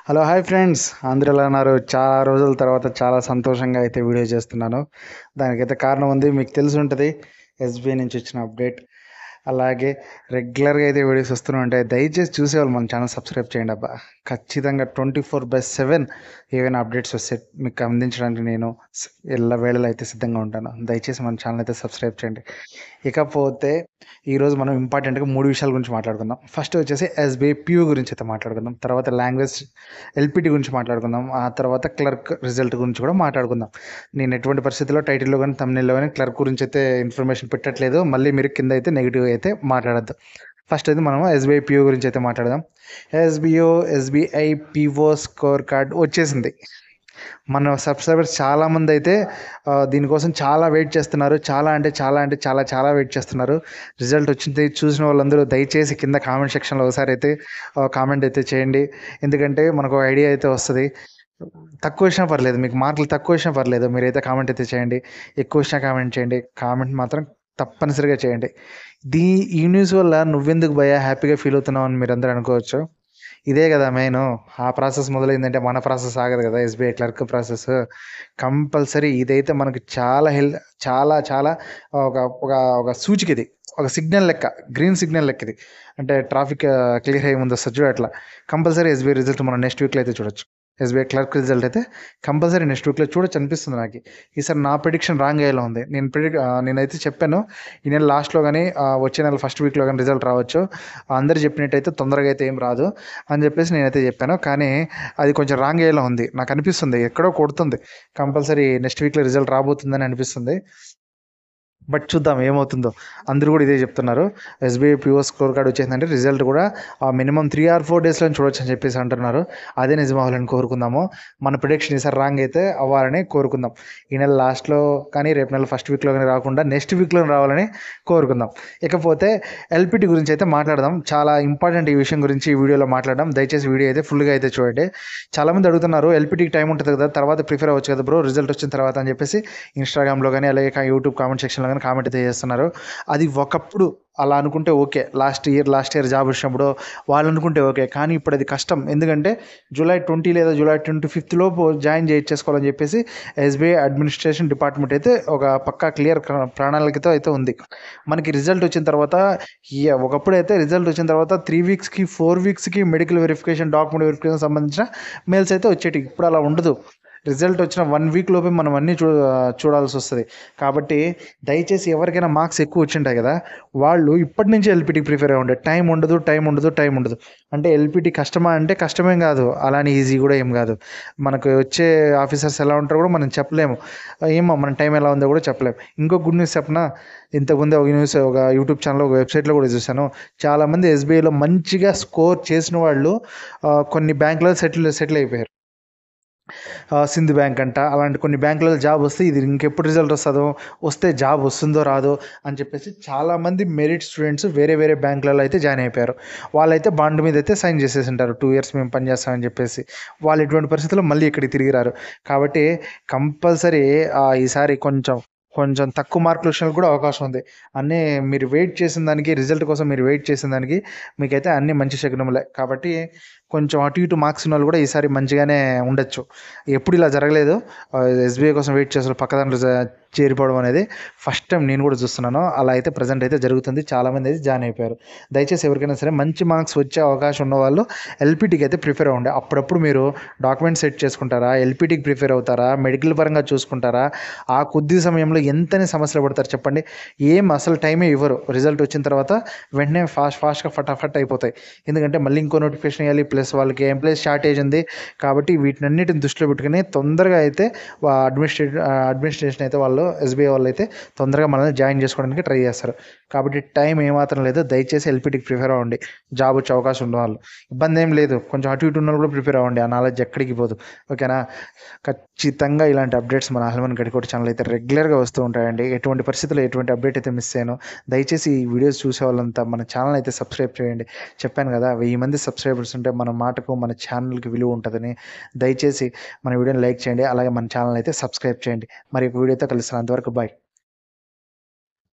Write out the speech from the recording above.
Hello hi friends, అందరూ ఎలా ఉన్నారు? చాలా రోజుల తర్వాత చాలా సంతోషంగా అయితే వీడియో చేస్తున్నాను. దానికైతే కారణం ఉంది, మీకు తెలిసి ఉంటుంది. ఎస్బీఐ నుంచి వచ్చిన అప్డేట్. అలాగే రెగ్యులర్గా అయితే వీడియోస్ వస్తూనే ఉంటాయి. దయచేసి చూసేవాళ్ళు మన ఛానల్ సబ్స్క్రైబ్ చేయండి అబ్బా. ఖచ్చితంగా 24/7 ఏవైనా అప్డేట్స్ వస్తే మీకు అందించడానికి నేను ఎల్లవేళలా అయితే సిద్ధంగా ఉంటాను. దయచేసి మన ఛానల్ అయితే సబ్స్క్రైబ్ చేయండి. ఇకపోతే ఈరోజు మనం ఇంపార్టెంట్గా 3 విషయాల గురించి మాట్లాడుకుందాం. ఫస్ట్ వచ్చేసి ఎస్బీఐ పియూ గురించి అయితే మాట్లాడుకుందాం. తర్వాత లాంగ్వేజ్ ఎల్పిటి గురించి మాట్లాడుకుందాం. ఆ తర్వాత క్లర్క్ రిజల్ట్ గురించి కూడా మాట్లాడుకుందాం. నేను ఎటువంటి పరిస్థితుల్లో టైటిల్లో కానీ తమ్నెల్లో కానీ క్లర్క్ గురించి అయితే ఇన్ఫర్మేషన్ పెట్టట్లేదు. మళ్ళీ మీరు కింద అయితే నెగిటివ్ అయితే మాట్లాడద్దు. ఫస్ట్ అయితే మనం ఎస్బీఐ పిఓ గురించి అయితే మాట్లాడదాం. ఎస్బీఐ పిఓ స్కోర్ కార్డ్ వచ్చేసింది. మన సబ్స్క్రైబర్స్ చాలామంది అయితే దీనికోసం చాలా వెయిట్ చేస్తున్నారు. చాలా వెయిట్ చేస్తున్నారు. రిజల్ట్ వచ్చింది చూసిన వాళ్ళందరూ దయచేసి కింద కామెంట్ సెక్షన్లో ఒకసారి అయితే కామెంట్ అయితే చేయండి. ఎందుకంటే మనకు ఐడియా అయితే వస్తుంది. తక్కువ వచ్చినా పర్లేదు, మీకు మార్కులు తక్కువ వచ్చినా పర్లేదు, మీరైతే కామెంట్ అయితే చేయండి. ఎక్కువ వచ్చినా కామెంట్ చేయండి. కామెంట్ మాత్రం తప్పనిసరిగా చేయండి. ఈ న్యూస్ వల్ల నువ్వెందుకు భయ హ్యాపీగా ఫీల్ అవుతున్నావు అని మీరు అందరూ అనుకోవచ్చు. ఇదే కదా మెయిన్. ఆ ప్రాసెస్ మొదలైందంటే మన ప్రాసెస్ ఆగదు కదా. SBI clerk process compulsory. ఇదైతే మనకు చాలా చాలా ఒక ఒక ఒక సూచిక, ఇది ఒక సిగ్నల్ లెక్క, గ్రీన్ సిగ్నల్ లెక్క ఇది. అంటే ట్రాఫిక్ క్లియర్ అయ్యే ముందు వస్తుంది చూడ, అట్లా కంపల్సరీ ఎస్బీఐ రిజల్ట్ మనం నెక్స్ట్ వీక్లో అయితే చూడొచ్చు. ఎస్బీఐ క్లర్క్ రిజల్ట్ అయితే కంపల్సరీ నెక్స్ట్ వీక్లో చూడొచ్చు అనిపిస్తుంది నాకు. ఈసారి నా ప్రిడిక్షన్ రాంగ్ అయ్యేలా ఉంది. నేనైతే చెప్పాను ఈ నెల లాస్ట్లో కానీ వచ్చే నెల ఫస్ట్ వీక్లో కానీ రిజల్ట్ రావచ్చు. అందరు చెప్పినట్టయితే తొందరగా అయితే ఏం రాదు అని చెప్పేసి నేనైతే చెప్పాను. కానీ అది కొంచెం రాంగ్ అయ్యేలా ఉంది నాకు అనిపిస్తుంది. ఎక్కడో కొడుతుంది. కంపల్సరీ నెక్స్ట్ వీక్లో రిజల్ట్ రాబోతుందని అనిపిస్తుంది. బట్ చూద్దాం ఏమవుతుందో. అందరూ కూడా ఇదే చెప్తున్నారు. ఎస్బీఐ పిఓ స్కోర్ కార్డ్ వచ్చేసిందంటే రిజల్ట్ కూడా మినిమం 3 or 4 డేస్లో చూడొచ్చు అని చెప్పేసి అంటున్నారు. అదే నిజం అవ్వాలని కోరుకుందాము. మన ప్రిడిక్షన్ ఈసారి రాంగ్ అయితే అవ్వాలని కోరుకుందాం. ఈ నెల లాస్ట్లో కానీ రేపు నెల ఫస్ట్ వీక్లో కానీ రాకుండా నెక్స్ట్ వీక్లో రావాలని కోరుకుందాం. ఇకపోతే ఎల్పిటి గురించి అయితే మాట్లాడదాం. చాలా ఇంపార్టెంట్ ఈ విషయం గురించి ఈ వీడియోలో మాట్లాడడం. దయచేసి వీడియో అయితే ఫుల్గా అయితే చూడండి. చాలామంది అడుగుతున్నారు ఎల్పిటికి టైం ఉంటుంది కదా, తర్వాత ప్రిఫర్ అవ్వచ్చు కదా బ్రో రిజల్ట్ వచ్చిన తర్వాత అని చెప్పేసి ఇన్స్టాగ్రామ్లో కానీ అలాగే యూట్యూబ్ కామెంట్ సెక్షన్లో కానీ కామెంట్ అయితే చేస్తున్నారు. అది ఒకప్పుడు అలా అనుకుంటే ఓకే, లాస్ట్ ఇయర్ జాబ్ వచ్చినప్పుడు వాళ్ళు అనుకుంటే ఓకే. కానీ ఇప్పుడు అది కష్టం. ఎందుకంటే జూలై 20 లేదా జూలై 25 లోపు జాయిన్ చేసుకోవాలని చెప్పేసి ఎస్బీఐ అడ్మినిస్ట్రేషన్ డిపార్ట్మెంట్ అయితే ఒక పక్కా క్లియర్ ప్రణాళికతో అయితే ఉంది. మనకి రిజల్ట్ వచ్చిన తర్వాత ఒకప్పుడు అయితే రిజల్ట్ వచ్చిన తర్వాత 3 వీక్స్కి 4 వీక్స్కి మెడికల్ వెరిఫికేషన్, డాక్యుమెంట్ వెరిఫికేషన్ సంబంధించిన మెయిల్స్ అయితే వచ్చేటి. ఇప్పుడు అలా ఉండదు. రిజల్ట్ వచ్చిన 1 వీక్ లోపే మనం అన్నీ చూడాల్సి వస్తుంది. కాబట్టి దయచేసి ఎవరికైనా మార్క్స్ ఎక్కువ వచ్చింటాయి కదా, వాళ్ళు ఇప్పటి నుంచి ఎల్పిటికి ప్రిపేర్ అవ్వండి. టైం ఉండదు. అంటే ఎల్పిటి కష్టమా అంటే కష్టమేం కాదు, అలానే ఈజీ కూడా ఏం కాదు. మనకు వచ్చే ఆఫీసర్స్ ఎలా ఉంటారో కూడా మనం చెప్పలేము. ఏమో మన టైం ఎలా ఉందో కూడా చెప్పలేము. ఇంకో గుడ్ న్యూస్ చెప్పనా, ఇంతకుముందే ఒక యూట్యూబ్ ఛానల్, ఒక వెబ్సైట్లో కూడా చూశాను. చాలామంది ఎస్బీఐలో మంచిగా స్కోర్ చేసిన వాళ్ళు కొన్ని బ్యాంకులో సెటిల్ అయిపోయారు. సింధు బ్యాంక్ అంట, అలాంటి కొన్ని బ్యాంకులలో జాబ్ వస్తే ఇది ఇంకెప్పుడు రిజల్ట్ వస్తే జాబ్ వస్తుందో రాదో అని చెప్పేసి చాలామంది మెరిట్ స్టూడెంట్స్ వేరే బ్యాంకులలో అయితే జాయిన్ అయిపోయారు. వాళ్ళైతే బాండ్ మీద అయితే సైన్ చేసేసి ఉంటారు, 2 years మేము పనిచేస్తామని చెప్పేసి. వాళ్ళు ఎటువంటి పరిస్థితుల్లో మళ్ళీ ఇక్కడికి తిరిగిరారు. కాబట్టి కంపల్సరీ ఈసారి కొంచెం తక్కువ మార్కులు వచ్చినా కూడా అవకాశం ఉంది. అన్నీ మీరు వెయిట్ చేసిన దానికి, రిజల్ట్ కోసం మీరు వెయిట్ చేసిన దానికి మీకైతే అన్నీ మంచి శకునములే. కాబట్టి కొంచెం అటు ఇటు మార్క్స్ ఉన్న వాళ్ళు కూడా ఈసారి మంచిగానే ఉండొచ్చు. ఎప్పుడు ఇలా జరగలేదు. ఎస్బీఐ కోసం వెయిట్ చేస్తారు పక్క దాంట్లో చేరిపోవడం అనేది ఫస్ట్ టైం నేను కూడా చూస్తున్నాను. అలా అయితే ప్రజెంట్ అయితే జరుగుతుంది. చాలామంది అయితే జాయిన్ అయిపోయారు. దయచేసి ఎవరికైనా సరే మంచి మార్క్స్ వచ్చే అవకాశం ఉన్న వాళ్ళు ఎల్పిటికి అయితే ప్రిఫర్ అవ్వండి. అప్పుడప్పుడు మీరు డాక్యుమెంట్ సెట్ చేసుకుంటారా, ఎల్పిటికి ప్రిఫర్ అవుతారా, మెడికల్ పరంగా చూసుకుంటారా, ఆ కొద్ది సమయంలో ఎంతని సమస్యలు పడతారు చెప్పండి. అసలు టైమే ఇవ్వరు. రిజల్ట్ వచ్చిన తర్వాత వెంటనే ఫాస్ట్గా ఫటాఫట్ అయిపోతాయి. ఎందుకంటే మళ్ళీ ఇంకో నోటిఫికేషన్ ఇవ్వాలి, ప్లస్ వాళ్ళకి ఎంప్లాయీస్ షార్టేజ్ ఉంది. కాబట్టి వీటినన్నిటిని దృష్టిలో పెట్టుకుని తొందరగా అయితే అడ్మినిస్ట్రేషన్ అయితే వాళ్ళు ఎస్బీఐ వాళ్ళు అయితే తొందరగా మనల్ని జాయిన్ చేసుకోవడానికి ట్రై చేస్తారు. కాబట్టి టైం ఏమాత్రం లేదు. దయచేసి ఎల్పిటికి ప్రిఫర్ అవ్వండి. జాబ్ వచ్చే అవకాశం ఉన్న వాళ్ళు. ఇబ్బంది ఏం లేదు. కొంచెం అటు ఇటు ఉన్న కూడా ప్రిపేర్ అవ్వండి. ఆ నాలెడ్జ్ ఎక్కడికి పోదు. ఓకేనా? ఖచ్చితంగా ఇలాంటి అప్డేట్స్ మన హల్మన్ గడికోట ఛానల్ అయితే రెగ్యులర్గా వస్తూ ఉంటాయండి. ఎటువంటి పరిస్థితుల్లో ఎటువంటి అప్డేట్ అయితే మిస్ అయ్యాను. దయచేసి ఈ వీడియోస్ చూసే వాళ్ళంతా మన ఛానల్ అయితే సబ్స్క్రైబ్ చేయండి. చెప్పాను కదా, 1000 మంది సబ్స్క్రైబర్స్ ఉంటే మన మాటకు, మన ఛానల్కి విలువ ఉంటుందని. దయచేసి మన వీడియోని లైక్ చేయండి. అలాగే మన ఛానల్ అయితే సబ్స్క్రైబ్ చేయండి. మరి ఒక వీడియోతో కలుస్తాను. అంతవరకు బాయ్.